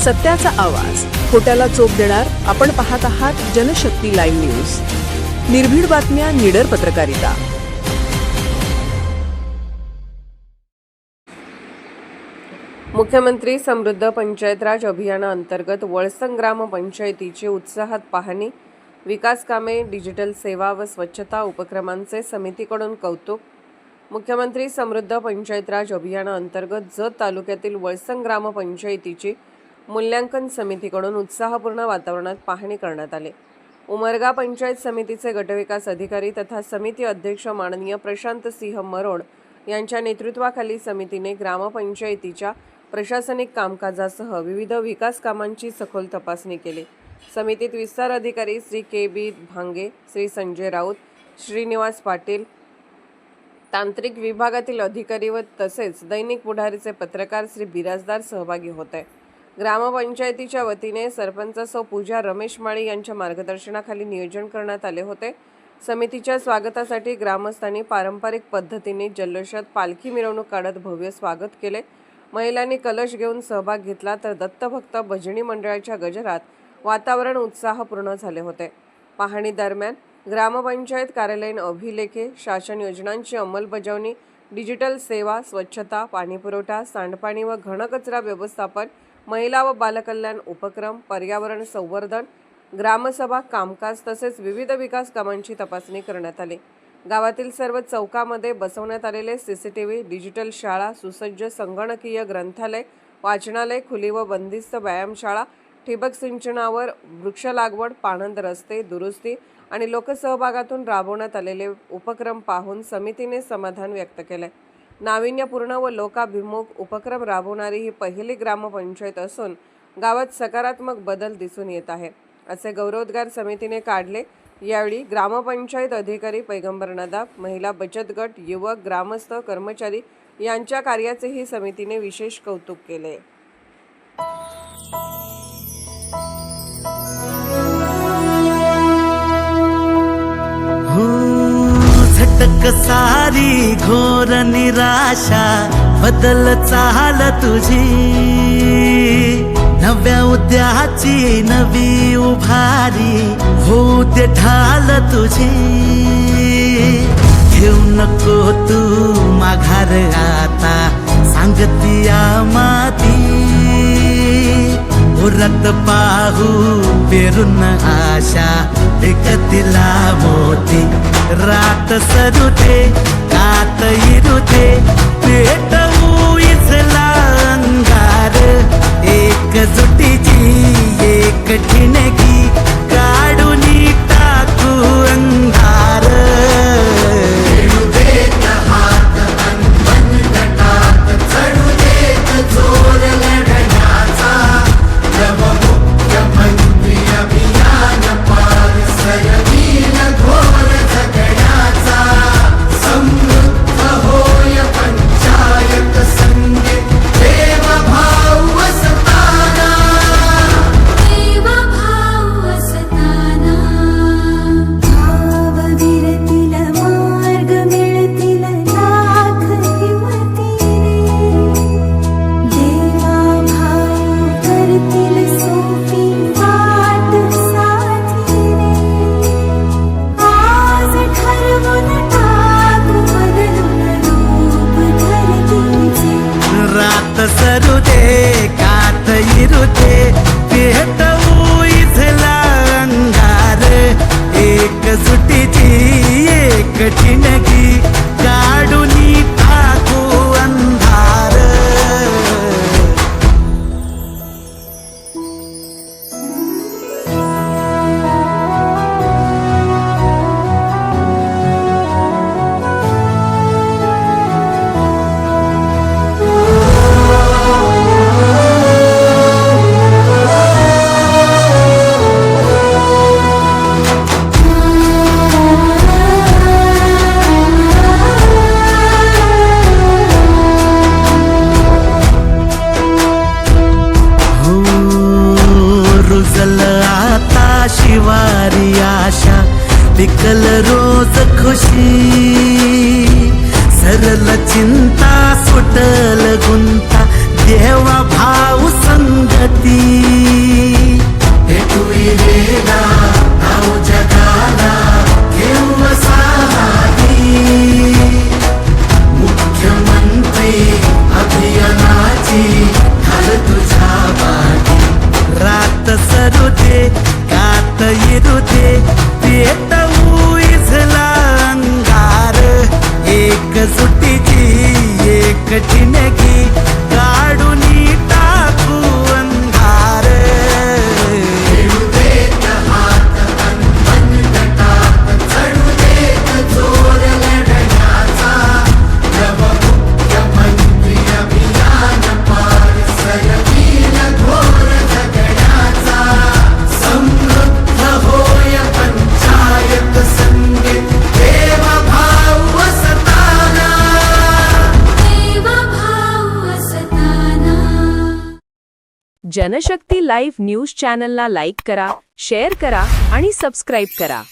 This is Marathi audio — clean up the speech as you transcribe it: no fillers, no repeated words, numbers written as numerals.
सत्याचा आवाज, खोट्याला चोप देणार. आपण पाहत आहात जनशक्ती लाईव्ह न्यूज. निर्भीड बातम्या, निडर पत्रकारिता. मुख्यमंत्री समृद्ध पंचायत राज अभियानाअंतर्गत वळसंग ग्रामपंचायतीची उत्साहात पाहणी. विकास कामे, डिजिटल सेवा व स्वच्छता उपक्रमांचे समितीकडून कौतुक. मुख्यमंत्री समृद्ध पंचायत राज अभियानाअंतर्गत जत तालुक्यातील वळसंग ग्रामपंचायतीची मूल्यांकन समितीकडून उत्साहपूर्ण वातावरणात पाहणी करण्यात आली. उमरगा पंचायत समितीचे गटविकास अधिकारी तथा समिती अध्यक्ष माननीय प्रशांत सिंह मरोड यांच्या नेतृत्वाखाली समितीने ग्रामपंचायतीच्या प्रशासनिक कामकाजासह विविध विकास कामांची सखोल तपासणी केली. समितीत विस्तार अधिकारी श्री के.बी. भांगे, श्री संजय राऊत, श्रीनिवास पाटील, तांत्रिक विभागातील अधिकारी व तसेच दैनिक पुढारीचे पत्रकार श्री बिराजदार सहभागी होते. ग्रामपंचायतीच्या वतीने सरपंच सौ पूजा रमेश माळी यांच्या मार्गदर्शनाखाली नियोजन करण्यात आले होते. समितीच्या स्वागतासाठी ग्रामस्थांनी पारंपरिक पद्धतीने जल्लोषात पालखी मिरवणूक काढत भव्य स्वागत केले. महिलांनी कलश घेऊन सहभाग घेतला तर दत्तभक्त भजनी मंडळाच्या गजरात वातावरण उत्साहपूर्ण झाले होते. पाहणी दरम्यान ग्रामपंचायत कार्यालयीन अभिलेखे, शासन योजनांची अंमलबजावणी, डिजिटल सेवा, स्वच्छता, पाणीपुरवठा, सांडपाणी व घनकचरा व्यवस्थापन, महिला व बालकल्याण उपक्रम, पर्यावरण संवर्धन, ग्रामसभा कामकाज तसेच विविध विकास कामांची तपासणी करण्यात आली. गावातील सर्व चौकामध्ये बसवण्यात आलेले सीसीटीव्ही, डिजिटल शाळा, सुसज्ज संगणकीय ग्रंथालय, वाचनालय, खुली व बंदिस्त व्यायामशाळा, ठिबक सिंचनावर वृक्ष लागवड, पाणंद रस्ते दुरुस्ती आणि लोकसहभागातून राबवण्यात आलेले उपक्रम पाहून समितीने समाधान व्यक्त केले. नाविन्यपूर्ण व लोकाभिमुख उपक्रम राबवणारी ही पहिली ग्रामपंचायत असून गावात सकारात्मक बदल दिसून येत आहे, असे गौरवोद्गार समितीने काढले. यावेळी ग्रामपंचायत अधिकारी पैगंबर नदाब, महिला बचत गट, युवक, ग्रामस्थ, कर्मचारी यांच्या कार्याचेही समितीने विशेष कौतुक केले. झटक सारी घोर निराशा बदल चाल तुझी, नव्या उद्याची नवी उभारी होऊ दे ढाल तुझी. घेऊ नको तू माघार आता, सांगतिया माती उरत पाहू पेरून आशा एकतिला मोती. रात सरू दे, कात इरू दे, पेटवू इथला अंगार. एकजुटीची एक ठिणगी काढून टाकू अंधार. सरू दे, कात इरू दे, पेटवू इथला अंगार. एकजुटीची एक ठिणगी काढून टाकू अंधार. कठीणगी काढून टाकू अंधार जनशक्ती लाईव्ह न्यूज चॅनलला लाईक करा, शेअर करा आणि सबस्क्राईब करा.